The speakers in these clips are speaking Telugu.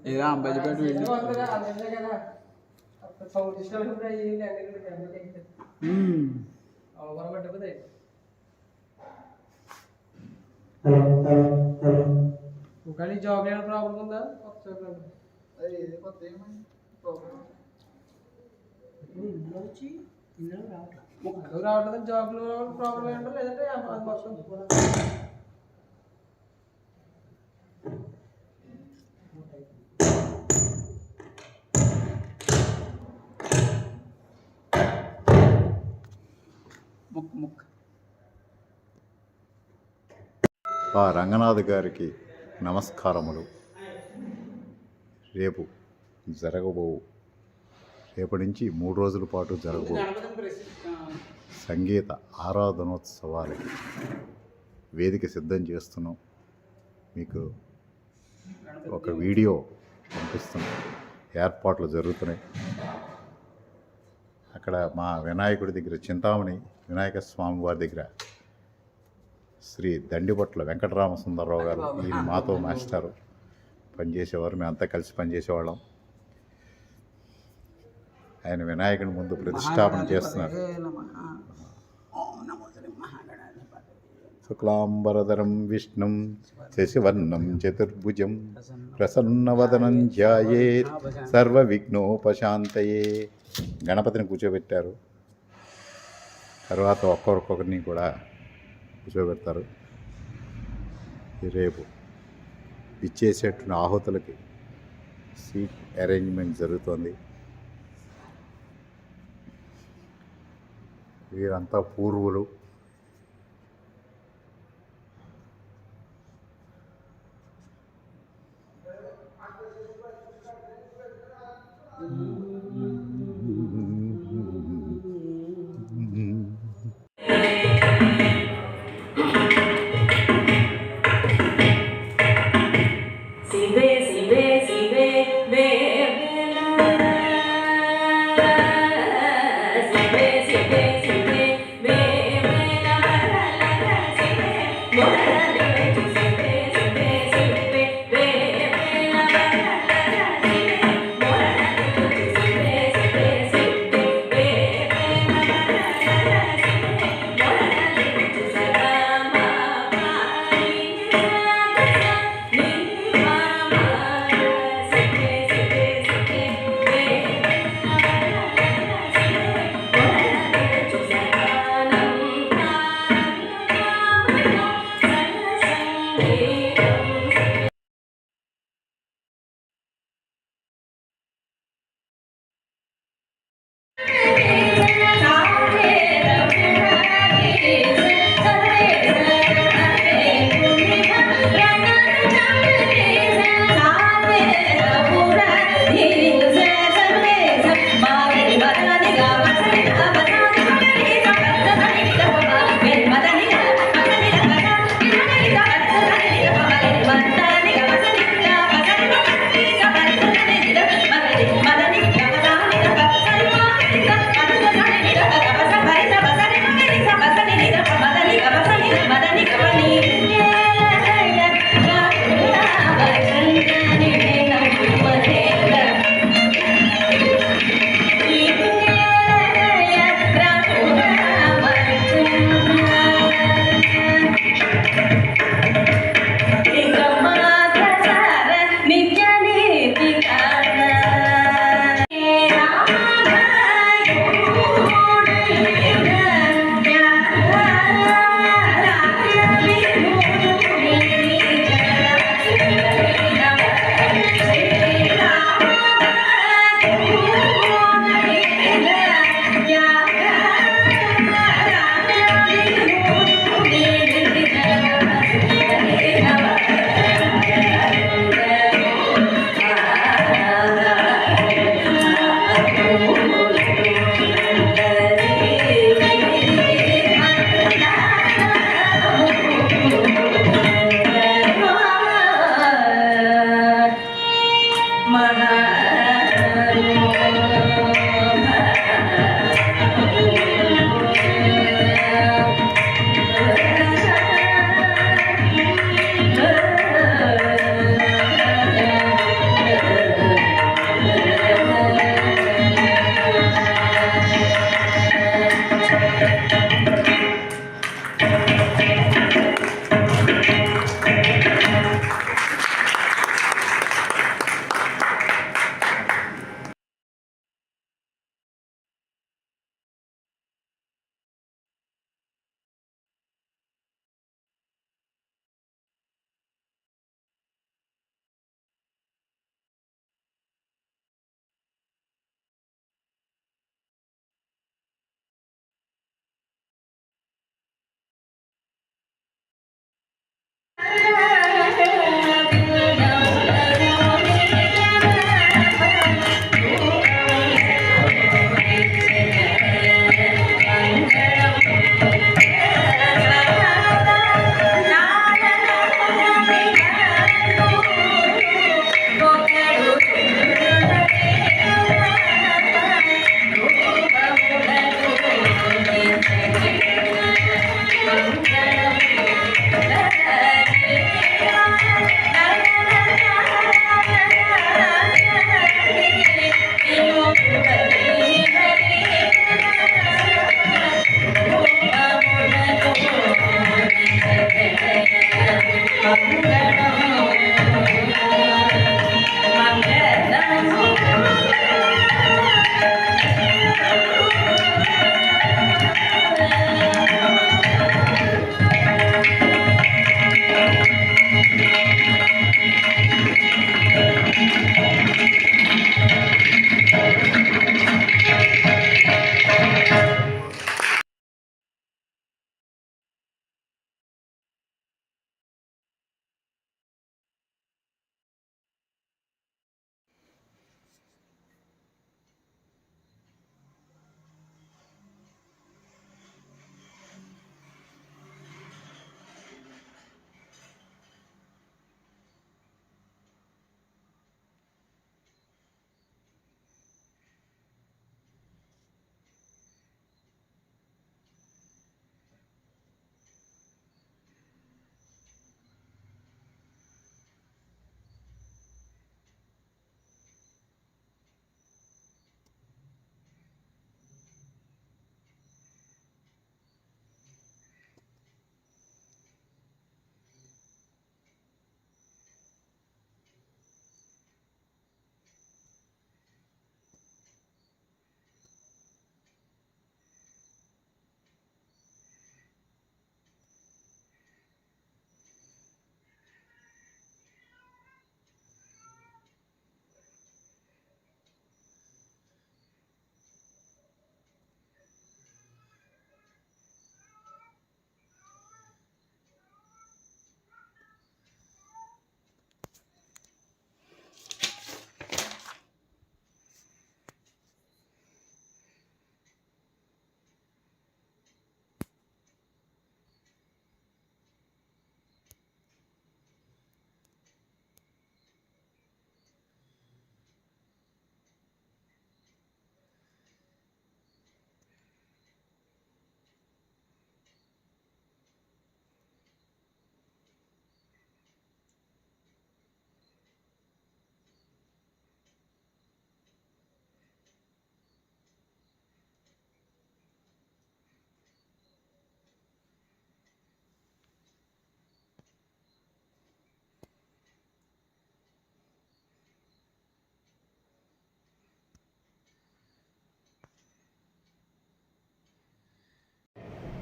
ఇక అంబేద్కర్ కానీ చాక్లెట్ ప్రాబ్లం ఉందా కొత్త చాక్లెట్ కొత్త ఏమైంది రావట్లేదు చాక్లెట్ ప్రాబ్లం ఏంటో లేదంటే అది మొత్తం ఆ రంగనాథ్ గారికి నమస్కారములు. రేపు రేపటి నుంచి 3 రోజుల పాటు జరగబో సంగీత ఆరాధనోత్సవాలకి వేదిక సిద్ధం చేస్తున్నాం. మీకు ఒక వీడియో పంపిస్తున్నాం. ఏర్పాట్లు జరుగుతున్నాయి. అక్కడ మా వినాయకుడి దగ్గర చింతామణి వినాయక స్వామి వారి దగ్గర శ్రీ దండిపట్ల వెంకటరామసుందరరావు గారు ఈయన మాతో మాస్టారు పనిచేసేవారు. మేమంతా కలిసి పనిచేసేవాళ్ళం. ఆయన వినాయకుని ముందు ప్రతిష్టాపన చేస్తున్నారు. శుక్లాంబరధరం విష్ణుం శశివర్ణం చతుర్భుజం ప్రసన్నవదనం ధ్యాయేత్ సర్వ విఘ్నోపశాంతయే. గణపతిని కూర్చోబెట్టారు. తర్వాత ఒక్కొక్కరిని కూడా కూర్చోబెడతారు. రేపు ఇచ్చేసేటువంటి ఆహుతులకి సీట్ అరేంజ్మెంట్ జరుగుతుంది. వీరంతా పూర్వులు. శివే శివే శివే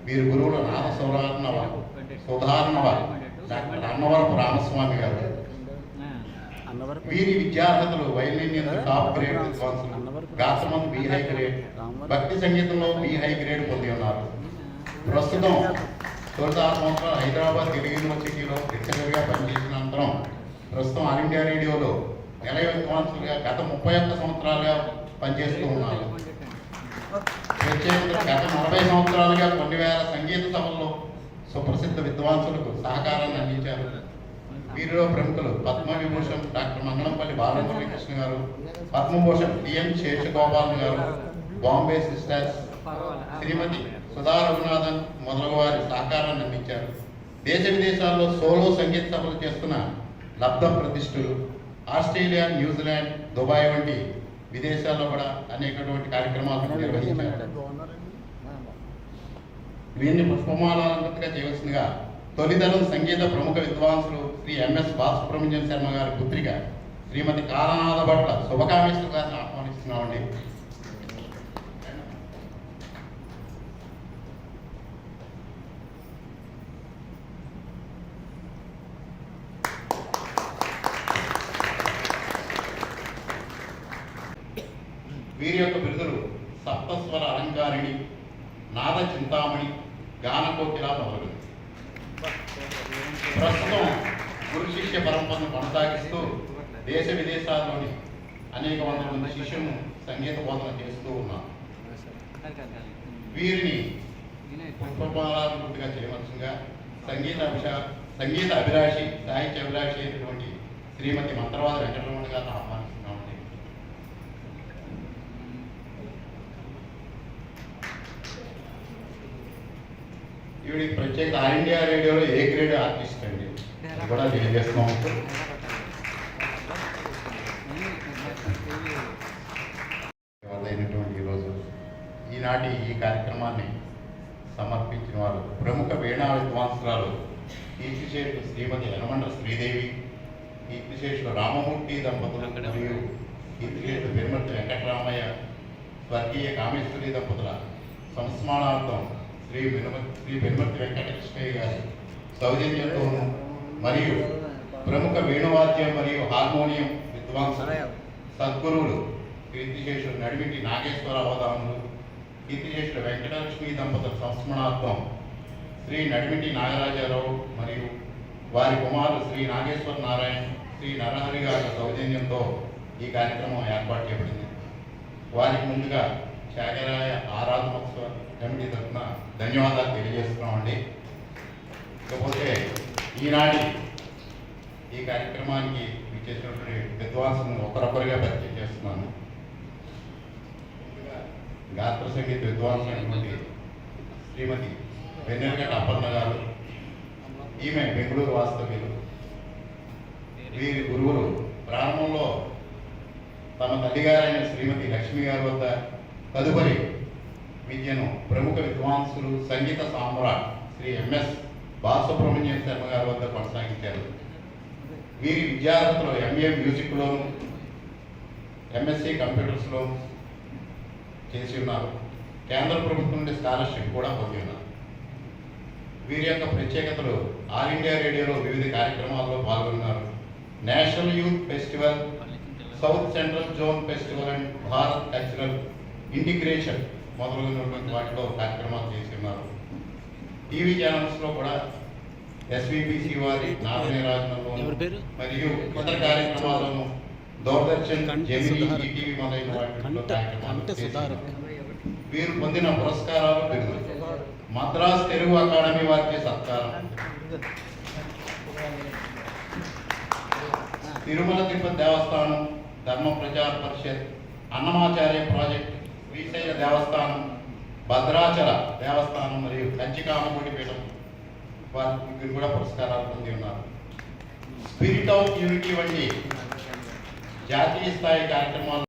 వీరి గురువులు నాద సుధారణవ డాక్టర్ అన్నవరపు రామస్వామి గారు. వీరి విద్యార్హతలు వైలిన్ టాప్ గ్రేడ్ విద్వాంసులు, గాత్రమందు బి హై గ్రేడ్, భక్తి సంగీతంలో బి హై గ్రేడ్ పొంది ఉన్నారు. ప్రస్తుతం 96 సంవత్సరాలు హైదరాబాద్ తెలుగు యూనివర్సిటీలో లెక్చరర్గా పనిచేసిన అనంతరం ప్రస్తుతం ఆల్ ఇండియా రేడియోలో నిలయ విద్వాంసులుగా గత 31 సంవత్సరాలుగా పనిచేస్తూ ఉన్నారు. ప్రత్యేకంగా గత 40 సంవత్సరాలుగా కొన్ని వేల సంగీత సభల్లో సుప్రసిద్ధ విద్వాంసులకు సహకారాన్ని అందించారు. వీరిలో ప్రముఖులు పద్మవిభూషణ్ డాక్టర్ మంగళంపల్లి బాలమురళీకృష్ణ గారు, పద్మభూషణ్ టిఎం శేషగోపాలన్ గారు, బాంబే సిస్టర్స్ శ్రీమతి సుధా రఘునాథన్ మొదలగు వారి సహకారాన్ని అందించారు. దేశ విదేశాల్లో సోలో సంగీత సభలు చేస్తున్న లబ్ధ ప్రతిష్ఠులు ఆస్ట్రేలియా, న్యూజిలాండ్, దుబాయ్ వంటి విదేశాల్లో కూడా అనేకటువంటి కార్యక్రమాలను నిర్వహించారు. వీరిని పుష్పమాలంకృతిగా చేయవలసిందిగా తొలితరం సంగీత ప్రముఖ విద్వాంసులు శ్రీ ఎంఎస్ బాలసుబ్రహ్మణ్యం శర్మ గారి పుత్రిక శ్రీమతి కాలనాథ భట్ల శుభకామేశ్వర గారిని ఆహ్వానిస్తున్నామండి. వీరి యొక్క బిరుదులు సప్తస్వర అలంకారిణి, నాద చింతామణి, గానకోకిల మొదలగు. ప్రస్తుతం గురు శిష్య పరంపరను కొనసాగిస్తూ దేశ విదేశాల్లోని అనేక వందల మంది శిష్యులను సంగీత బోధన చేస్తూ ఉన్నారు. వీరిని పుష్పమాలాభివృద్ధిగా చేయవలసిందిగా సంగీత అభిలాషి, సాహిత్య అభిలాషి అయినటువంటి శ్రీమతి మంత్రవాద వెంకటరమణ గారిని ఆహ్వానిస్తున్నామండి. ఈవిడ ప్రత్యేక ఆల్ ఇండియా రేడియోలో ఏ గ్రేడ్ ఆర్టిస్ట్ అండి, అది కూడా తెలియజేస్తున్నాం. అయినటువంటి ఈరోజు ఈనాటి ఈ కార్యక్రమాన్ని సమర్పించిన వారు ప్రముఖ వీణా విద్వాంసురాలు కీర్తిశేషులు శ్రీమతి యనమండ్ర శ్రీదేవి, కీర్తిశేషులు రామమూర్తి దంపతులు మరియు కీర్తిశేషులు పెరుమర్తి వెంకటరామయ్య, స్వర్గీయ కామేశ్వరి దంపతుల సంస్మరణార్థం శ్రీ పెరుమర్తి వెంకటకృష్ణయ్య గారి సౌజన్యంతోనూ మరియు ప్రముఖ వేణువాద్యం మరియు హార్మోనియం విద్వాంసులు సద్గురువులు కీర్తిశేషులు నడిమిటి నాగేశ్వర అవధానులు, కీర్తిశేషులు వెంకటలక్ష్మి దంపతుల సంస్మరణార్థం శ్రీ నడిమిటి నాగరాజారావు మరియు వారి కుమారులు శ్రీ నాగేశ్వర నారాయణ, శ్రీ నరహరి గారి సౌజన్యంతో ఈ కార్యక్రమం ఏర్పాటు చేయబడింది. వారికి ముందుగా త్యాగరాయ ఆరాధనోత్సవ కమిటీ తరఫున ధన్యవాదాలు తెలియజేస్తున్నామండి. ఇకపోతే ఈనాటి ఈ కార్యక్రమానికి విచ్చేసినటువంటి విద్వాంసులను ఒకరొకరిగా పరిచయం చేస్తున్నాను. గాత్ర సంగీత విద్వాంసు అయినటువంటి శ్రీమతి వెన్నెలగడ్డ అప్పన్న గారు, ఈమె బెంగళూరు వాస్తవ్యులు. వీరి గురువులు ప్రారంభంలో తమ తల్లిగారైన శ్రీమతి లక్ష్మి గారి వద్ద తదుపరి విద్యను ప్రముఖ విద్వాంసులు సంగీత సామ్రాట్ శ్రీ ఎంఎస్ బాలసుబ్రహ్మణ్యం శర్మ గారి వద్ద కొనసాగించారు. వీరి విద్యార్థులు ఎంఏ మ్యూజిక్లోను, ఎంఎస్సి కంప్యూటర్స్లో చేసి ఉన్నారు. కేంద్ర ప్రభుత్వం నుండి స్కాలర్షిప్ కూడా పొంది ఉన్నారు. వీరి యొక్క ప్రత్యేకతలు ఆల్ ఇండియా రేడియోలో వివిధ కార్యక్రమాల్లో పాల్గొన్నారు. National youth festival, south central zone festival and Bharat cultural integration మొదలైనటువంటి వాటిలో కార్యక్రమాలు చేసి ఉన్నారు. టీవీ ఛానల్స్లో కూడా ఎస్విబిసి వారి నాదనీరాజనంలోను మరియు ఇతర కార్యక్రమాలను దూరదర్శన్, జెమిని, ఈటీవీ మొదలైన వాటిలో కార్యక్రమాలు చేశారు. వీరు పొందిన పురస్కారాలు బిరుదులు: మద్రాస్ తెలుగు అకాడమీ వారికి సత్కారం, తిరుమల తిరుపతి దేవస్థానం, ధర్మ ప్రచార పరిషత్, అన్నమాచార్య ప్రాజెక్ట్, శ్రీశైల దేవస్థానం, భద్రాచల దేవస్థానం మరియు కంచికామకోటి పీఠం వారికి కూడా పురస్కారాలు పొంది ఉన్నారు. స్పిరిట్ ఆఫ్ యూనిటీ వంటి జాతీయ స్థాయి కార్యక్రమాలు